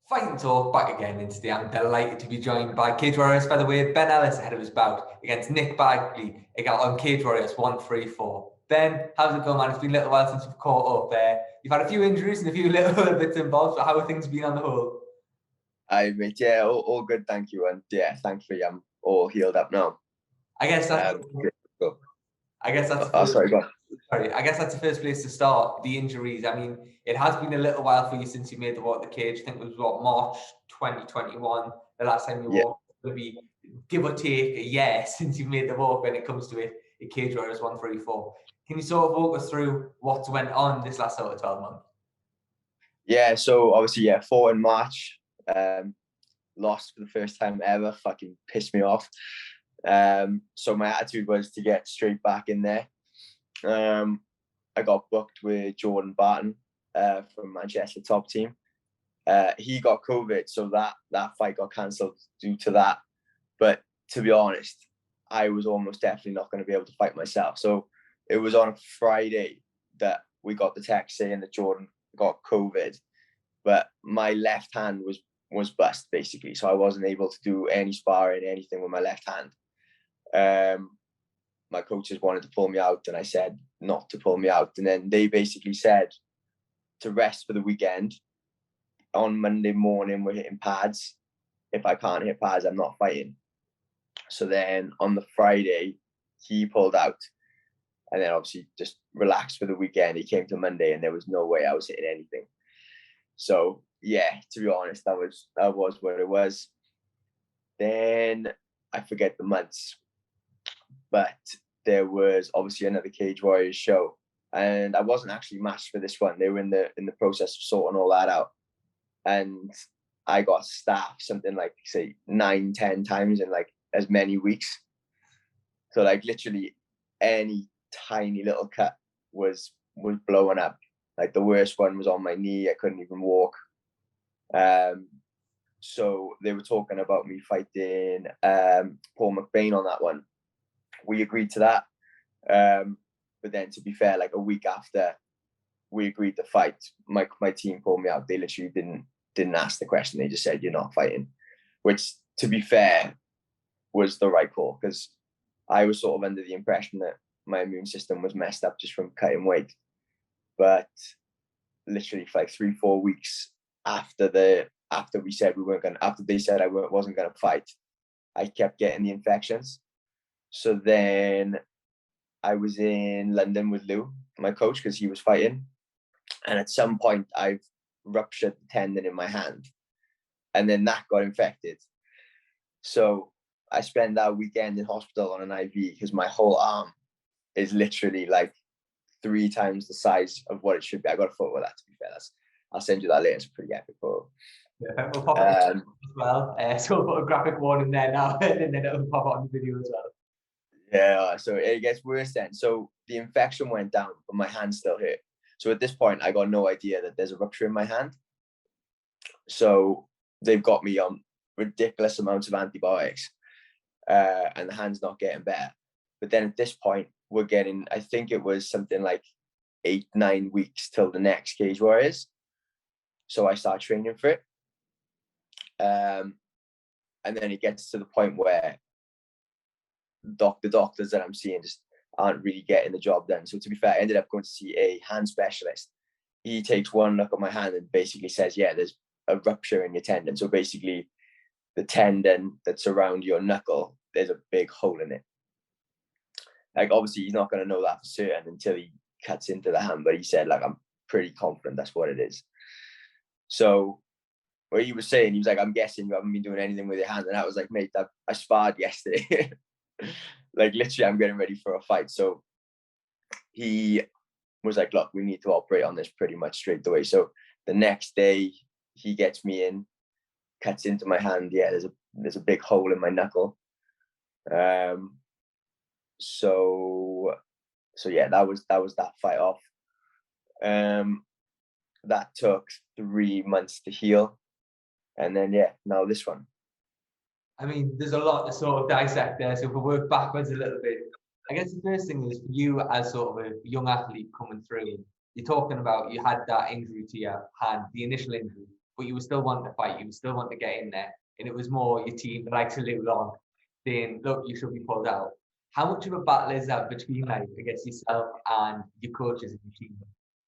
Fighting talk back again, and today I'm delighted to be joined by Cage Warriors featherweight Ben Ellis ahead of his bout against Nick Bagley on Cage Warriors 134. Ben, how's it going, man? It's been a little while since we've caught up there. You've had a few injuries and a few little bits involved, but how have things been on the whole? Mate, yeah, all good, thank you, and yeah, thankfully I'm all healed up now. I guess that's. Cool. I guess that's. Sorry, go on. Sorry, I guess that's the first place to start. The injuries. I mean, it has been a little while for you since you made the walk the cage. I think it was March 2021, the last time you walked. It'll be give or take a year since you made the walk when it comes to it. A Cage Warriors 134. Can you sort of walk us through what's went on this last sort of 12 months? Yeah, so obviously, fought in March. Lost for the first time ever. Fucking pissed me off. So my attitude was to get straight back in there. I got booked with Jordan Barton from Manchester top team. He got COVID, so that fight got cancelled due to that. But to be honest, I was almost definitely not going to be able to fight myself. So it was on a Friday that we got the text saying that Jordan got COVID, but my left hand was bust basically. So I wasn't able to do any sparring, anything with my left hand. My coaches wanted to pull me out and I said not to pull me out. And then they basically said to rest for the weekend. On Monday morning, we're hitting pads. If I can't hit pads, I'm not fighting. So then on the Friday, he pulled out. And then obviously just relaxed for the weekend. He came to Monday and there was no way I was hitting anything. So yeah, to be honest, that was what it was. Then I forget the months. But there was obviously another Cage Warriors show, and I wasn't actually matched for this one. They were in the process of sorting all that out, and I got staffed something like say 9-10 times in like as many weeks. So like literally any tiny little cut was blowing up. Like the worst one was on my knee. I couldn't even walk. So they were talking about me fighting Paul McBain on that one. We agreed to that. But then to be fair, like a week after we agreed to fight, my team pulled me out. They literally didn't ask the question. They just said, you're not fighting, which to be fair was the right call, because I was sort of under the impression that my immune system was messed up just from cutting weight. But literally for like 3-4 weeks after we said after they said I wasn't going to fight, I kept getting the infections. So then I was in London with Lou, my coach, because he was fighting. And at some point, I've ruptured the tendon in my hand. And then that got infected. So I spent that weekend in hospital on an IV because my whole arm is literally like 3 times the size of what it should be. I got a photo of that, to be fair. I'll send you that later. It's a pretty epic photo. Yeah, we'll pop it as well. So we'll put a graphic warning there now, and then it'll pop on the video as well. Yeah, so it gets worse then. So the infection went down, but my hand still hurt. So at this point, I got no idea that there's a rupture in my hand. So they've got me on ridiculous amounts of antibiotics, and the hand's not getting better. But then at this point, we're getting, I think it was something like 8-9 weeks till the next Cage Warriors. So I start training for it. And then it gets to the point where the doctors that I'm seeing just aren't really getting the job done. So to be fair, I ended up going to see a hand specialist. He takes one look at my hand and basically says, yeah, there's a rupture in your tendon. So basically the tendon that's around your knuckle, there's a big hole in it. Like obviously he's not going to know that for certain until he cuts into the hand, but he said like, I'm pretty confident that's what it is. So what he was saying, he was like, I'm guessing you haven't been doing anything with your hand. And I was like, mate, I sparred yesterday. Like literally I'm getting ready for a fight. So he was like, look, we need to operate on this pretty much straight away. So the next day he gets me in, cuts into my hand. Yeah, there's a big hole in my knuckle. So yeah, that was that fight off. That took 3 months to heal. And then, yeah, now this one. I mean, there's a lot to sort of dissect there. So if we work backwards a little bit, I guess the first thing is for you as sort of a young athlete coming through, you're talking about you had that injury to your hand, the initial injury, but you were still wanting to fight, you were still wanting to get in there, and it was more your team, like to Lou Long, saying, look, you should be pulled out. How much of a battle is that between, like, I guess, yourself and your coaches and your team,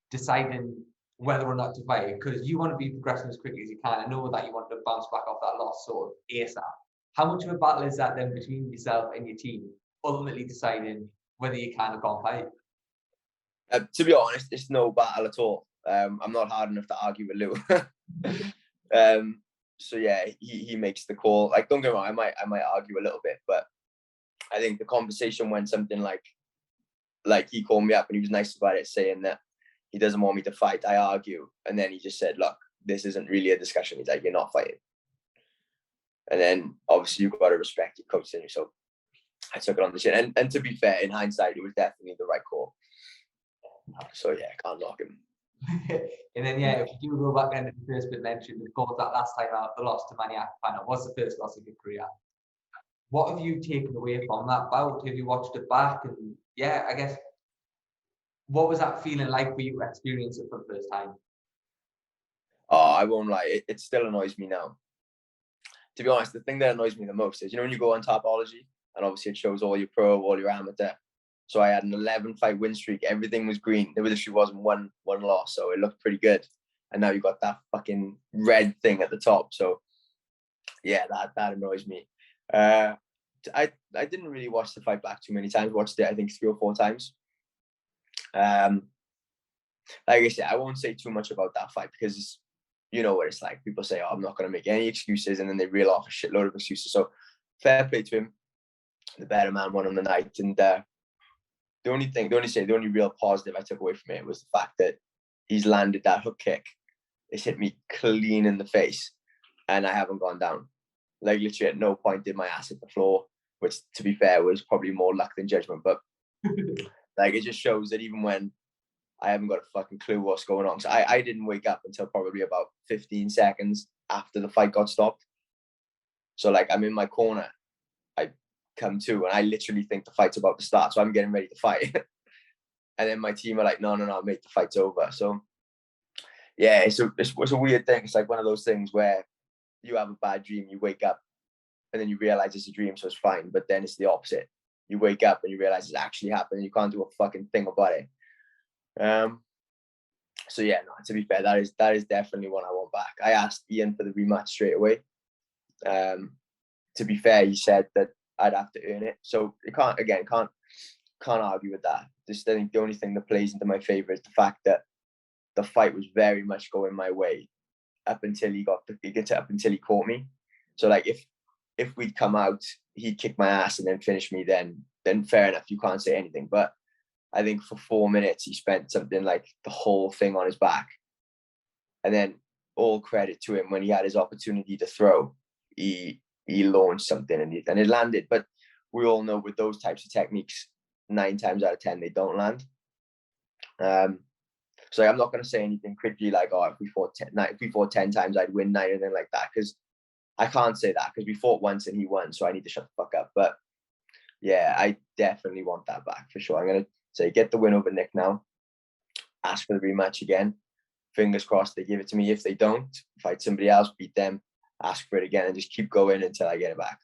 deciding whether or not to fight? Because you want to be progressing as quickly as you can. I know that you want to bounce back off that loss sort of ASAP. How much of a battle is that then between yourself and your team, ultimately deciding whether you can or can't fight? To be honest, it's no battle at all. I'm not hard enough to argue with Lou. So yeah, he makes the call. Like, don't get me wrong, I might argue a little bit, but I think the conversation went something like he called me up and he was nice about it, saying that he doesn't want me to fight. I argue, and then he just said, "Look, this isn't really a discussion." He's like, "You're not fighting." And then obviously you've got to respect your coach, and so I took it on the chin. And to be fair, in hindsight, it was definitely the right call. So yeah, can't knock him. And then yeah, if you do go back into the first bit mentioned, of course, that last time out, the loss to Maniac Final was the first loss of your career. What have you taken away from that bout? Have you watched it back? And yeah, I guess, what was that feeling like for you to experience it for the first time? Oh, I won't lie, it still annoys me now. To be honest, the thing that annoys me the most is, when you go on Tapology, and obviously it shows all your pro, all your amateur. So I had an 11-fight win streak. Everything was green. There literally wasn't one loss, so it looked pretty good. And now you got that fucking red thing at the top. So yeah, that annoys me. I didn't really watch the fight back too many times. Watched it, I think, 3 or 4 times. Like I said, I won't say too much about that fight because you know what it's like. People say, "Oh, I'm not going to make any excuses," and then they reel off a shitload of excuses. So fair play to him. The better man won on the night, and the only real positive I took away from it was the fact that he's landed that hook kick. It's hit me clean in the face, and I haven't gone down. Like, literally at no point did my ass hit the floor, which, to be fair, was probably more luck than judgment. But like, it just shows that even when I haven't got a fucking clue what's going on. So I didn't wake up until probably about 15 seconds after the fight got stopped. So like, I'm in my corner, I come to, and I literally think the fight's about to start. So I'm getting ready to fight. And then my team are like, no, mate, the fight's over. So yeah, it's a weird thing. It's like one of those things where you have a bad dream, you wake up, and then you realize it's a dream, so it's fine. But then it's the opposite. You wake up and you realize it's actually happened. You can't do a fucking thing about it. So yeah, no, to be fair, that is definitely one I want back. I asked Ian for the rematch straight away. To be fair, he said that I'd have to earn it. So you can't argue with that. Just, I think the only thing that plays into my favor is the fact that the fight was very much going my way up until he caught me. So like, if we'd come out, he'd kick my ass and then finish me, then fair enough, you can't say anything. But I think for 4 minutes, he spent something like the whole thing on his back. And then all credit to him, when he had his opportunity to throw, he launched something and it landed. But we all know with those types of techniques, 9 times out of 10, they don't land. So I'm not going to say anything quickly like, oh, if we fought 10 times, I'd win 9 or anything like that. Because I can't say that, because we fought once and he won. So I need to shut the fuck up. But yeah, I definitely want that back for sure. I'm going to say, get the win over Nick now. Ask for the rematch again. Fingers crossed they give it to me. If they don't, fight somebody else, beat them, ask for it again, and just keep going until I get it back.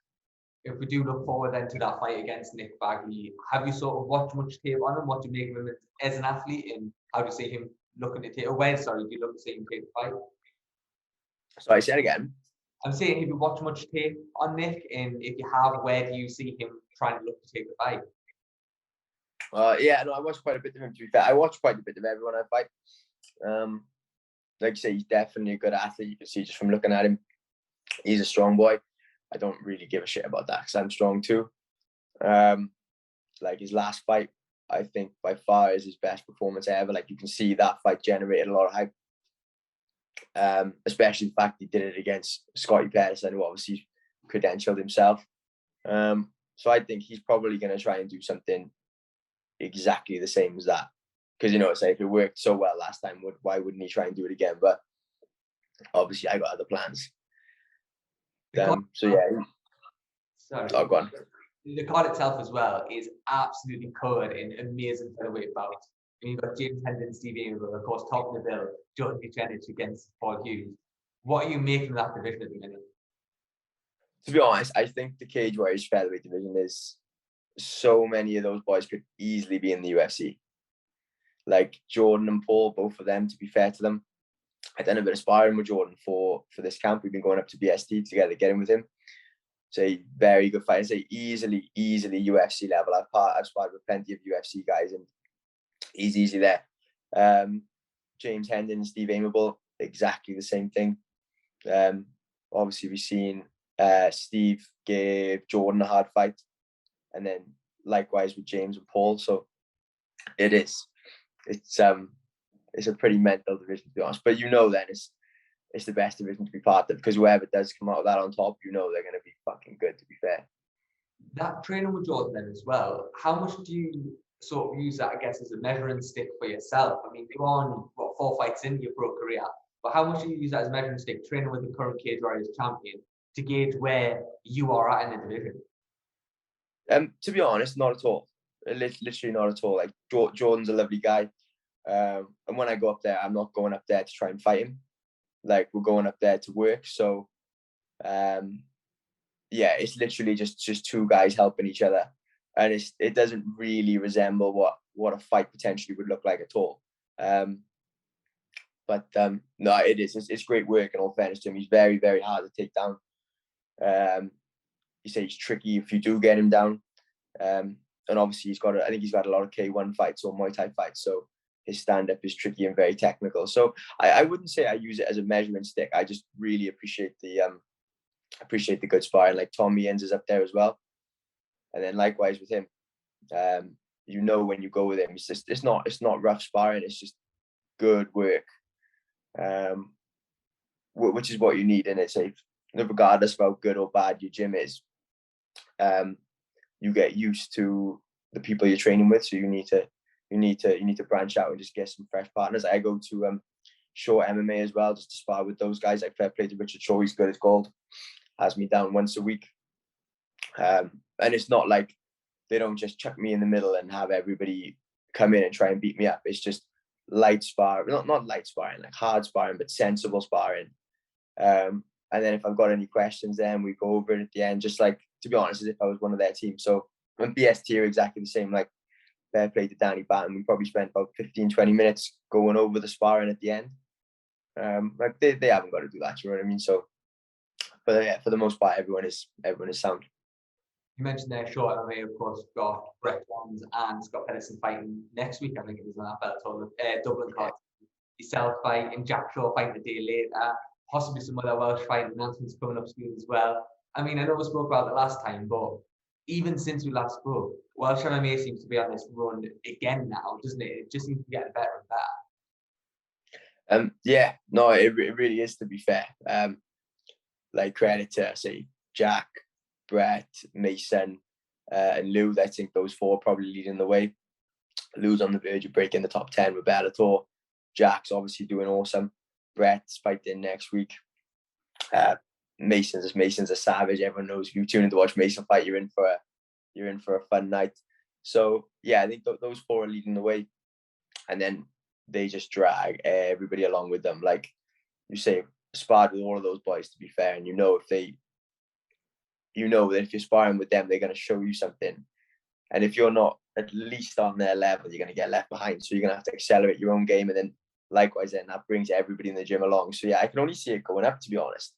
If we do look forward then to that fight against Nick Bagley, have you sort of watched much tape on him? What do you make of him as an athlete, and how do you see him looking to take? Or when, sorry, do you look to see him take the fight? Sorry, say it again. I'm saying, have you watched much tape on Nick, and if you have, where do you see him trying to look to take the fight? Yeah, no, I watched quite a bit of him, to be fair. I watched quite a bit of everyone I fight. Like you say, he's definitely a good athlete. You can see just from looking at him, he's a strong boy. I don't really give a shit about that because I'm strong too. Like his last fight, I think by far is his best performance ever. Like, you can see that fight generated a lot of hype. Especially the fact he did it against Scotty Patterson, who obviously credentialed himself. So I think he's probably going to try and do something exactly the same as that, because it's like, if it worked so well last time, why wouldn't he try and do it again? But obviously I got other plans. So yeah. Sorry. Oh, go on. The card itself as well is absolutely covered in amazing featherweight bouts. And you've got James Hendon, Steve Amerville, of course, top of the bill, Jordan Buchanan against Paul Hughes. What are you making of that division at the minute? To be honest, I think the Cage Warriors featherweight division is so many of those boys could easily be in the UFC. Like Jordan and Paul, both of them, to be fair to them. I've done a bit of sparring with Jordan for this camp. We've been going up to BST together, getting with him. It's a very good fight. It's a easily UFC level. I've sparred with plenty of UFC guys, and he's easily there. James Hendon and Steve Amerville, exactly the same thing. Obviously, we've seen Steve gave Jordan a hard fight, and then likewise with James and Paul. So it's a pretty mental division, to be honest. But then it's the best division to be part of, because whoever does come out of that on top, they're going to be fucking good, to be fair. That training with Jordan then as well, how much do you sort of use that, I guess, as a measuring stick for yourself? I mean, you're on, 4 fights into your pro career, but how much do you use that as a measuring stick, training with the current Cage Warriors champion, to gauge where you are at in the division? To be honest, not at all. Literally not at all. Like, Jordan's a lovely guy. And when I go up there, I'm not going up there to try and fight him. Like, we're going up there to work. So, it's literally just two guys helping each other. And it doesn't really resemble what a fight potentially would look like at all. But no, it is. It's great work, in all fairness to him. He's very, very hard to take down. You say he's tricky if you do get him down. And obviously I think he's got a lot of K1 fights or Muay Thai fights. So his stand-up is tricky and very technical. So I wouldn't say I use it as a measurement stick. I just really appreciate the good sparring. Like Tom Meehan's is up there as well. And then likewise with him, when you go with him, it's not rough sparring. It's just good work, which is what you need. And it's regardless of how good or bad your gym is, you get used to the people you're training with. So you need to branch out and just get some fresh partners. I go to Short MMA as well, just to spar with those guys. Like, fair play to Richard Shaw, he's good as gold. Has me down once a week. And it's not like they don't just chuck me in the middle and have everybody come in and try and beat me up. It's just light sparring, not light sparring, like hard sparring, but sensible sparring. And then if I've got any questions, then we go over it at the end, just like, to be honest, as if I was one of their team. So when BST are exactly the same, like, fair play to Danny Batten, we probably spent about 15-20 minutes going over the sparring at the end. Like they haven't got to do that, you know what I mean? So, but yeah, for the most part, everyone is sound. You mentioned there, Short MMA, of course, got Brett Bonds and Scott Pedersen fighting next week. I think it is on that Bellator Dublin card. Yourself fighting, Jack Shaw fighting the day later. Possibly some other Welsh fight announcements coming up soon as well. I mean, I know we spoke about it last time, but even since we last spoke, Welsh MMA seems to be on this run again now, doesn't it? It just seems to be getting better and better. It really is, to be fair. Like, credit to, say, Jack, Brett, Mason, and Lou. I think those four are probably leading the way. Lou's on the verge of breaking the top 10 with Bellator. Jack's obviously doing awesome. Brett's fighting next week. Mason's a savage. Everyone knows if you tune in to watch Mason fight, you're in for a fun night. So yeah, I think those four are leading the way, and then they just drag everybody along with them. Like you say, sparred with all of those boys, to be fair, and that if you're sparring with them, they're going to show you something, and if you're not at least on their level, you're going to get left behind. So you're going to have to accelerate your own game, and then likewise, then that brings everybody in the gym along. So yeah, I can only see it going up, to be honest.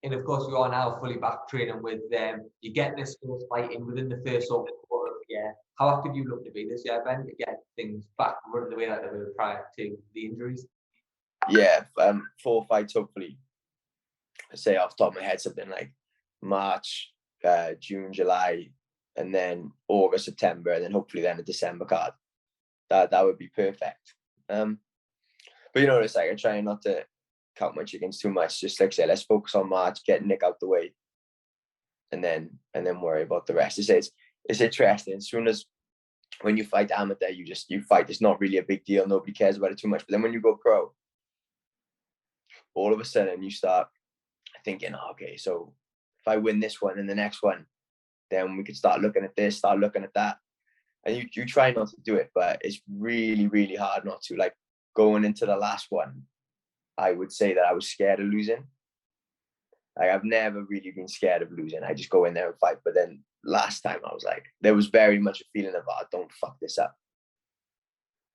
And of course, you are now fully back training with them. You're getting this first fight in within the first quarter of the year. How active you look to be this year, Ben, to get things back running the way that they were prior to the injuries? Yeah, 4 fights, hopefully. I say off the top of my head, something like March, June, July, and then August, September, and then hopefully then a December card. That would be perfect. But it's like I try not to count my chickens too much. Just like I say, let's focus on March, get Nick out the way, and then worry about the rest. It's interesting. As soon as when you fight amateur, you fight. It's not really a big deal. Nobody cares about it too much. But then when you go pro, all of a sudden you start thinking, okay, so if I win this one and the next one, then we could start looking at this, start looking at that. and you try not to do it, but it's really, really hard not to. Like going into the last one, I would say that I was scared of losing. Like I've never really been scared of losing. I just go in there and fight. But then last time I was like, there was very much a feeling of, oh, don't fuck this up.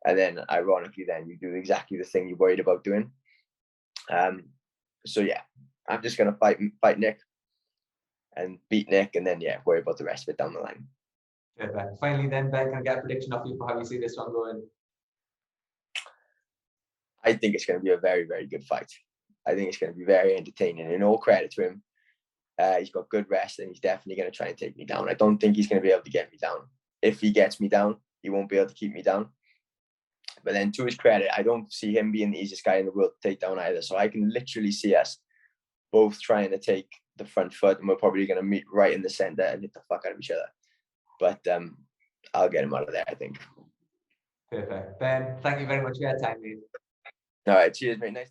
And then ironically, then you do exactly the thing you're worried about doing. So yeah, I'm just gonna fight Nick and beat Nick, and then yeah, worry about the rest of it down the line. Perfect. Finally, then Ben, can I get a prediction off you for how you see this one going? I think it's going to be a very, very good fight. I think it's going to be very entertaining, and all credit to him. He's got good rest, and he's definitely going to try and take me down. I don't think he's going to be able to get me down. If he gets me down, he won't be able to keep me down. But then to his credit, I don't see him being the easiest guy in the world to take down either. So I can literally see us both trying to take the front foot, and we're probably going to meet right in the center and hit the fuck out of each other. But I'll get him out of there, I think. Perfect. Ben, thank you very much for your time, mate. All right, cheers, mate. Nice.